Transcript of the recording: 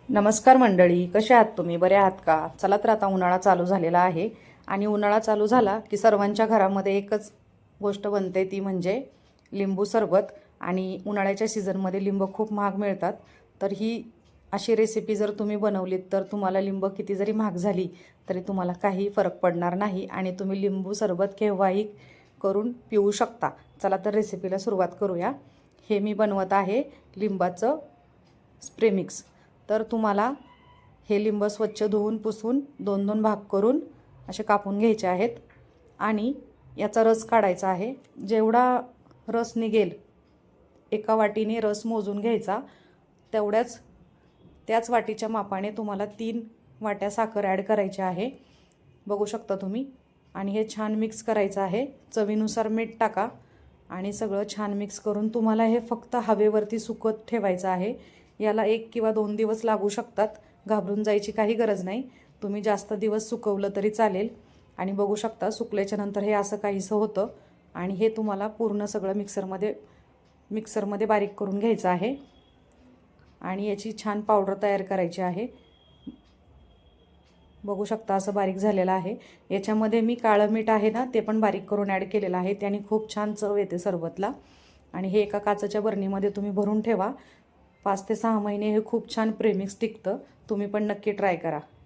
नमस्कार मंडळी, कसे आहात तुम्ही? बरे आहात का? चला तर आता उन्हाळा चालू झालेला आहे आणि उन्हाळा चालू झाला की सर्वांच्या घरामध्ये एकच गोष्ट बनते, ती म्हणजे लिंबू सरबत. आणि उन्हाळ्याच्या सीझनमध्ये लिंबू खूप महाग मिळतात. तर ही अशी रेसिपी जर तुम्ही बनवलीत तर तुम्हाला लिंबू किती जरी महाग झाली तरी तुम्हाला काही फरक पडणार नाही आणि तुम्ही लिंबू सरबत केव्हाही करून पिऊ शकता. चला तर रेसिपीला सुरुवात करूया. हे मी बनवत आहे लिंबाचं स्प्रे मिक्स. तर तुम्हाला हे लिंब स्वच्छ धुवून पुसून दोन दोन भाग करून असे कापून घ्यायचे आहेत आणि याचा रस काढायचा आहे. जेवढा रस निघेल, एका वाटीने रस मोजून घ्यायचा. त्याच वाटीच्या मापाने तुम्हाला 3 वाट्या साखर ॲड करायची आहे, बघू शकता तुम्ही. आणि हे छान मिक्स करायचं आहे. चवीनुसार मीठ टाका आणि सगळं छान मिक्स करून तुम्हाला हे फक्त हवेवरती सुकत ठेवायचं आहे. याला 1 किंवा 2 दिवस लागू शकतात. घाबरून जायची काही गरज नाही. तुम्ही जास्त दिवस सुकवलं तरी चालेल. आणि बघू शकता सुकल्याच्या नंतर हे असं काहीसं होतं. आणि हे तुम्हाला पूर्ण सगळं मिक्सरमध्ये बारीक करून घ्यायचं आहे आणि याची छान पावडर तयार करायची आहे. बघू शकता असं बारीक झालेलं आहे. याच्यामध्ये मी काळं मीठ आहे ना, ते पण बारीक करून ॲड केलेलं आहे. त्याने खूप छान चव येते सरबतला. आणि हे एका काचेच्या बरणीमध्ये तुम्ही भरून ठेवा. 5 ते 6 महिने हे खूप छान प्रेमिक्स टिकतं. तुम्ही पण नक्की ट्राय करा.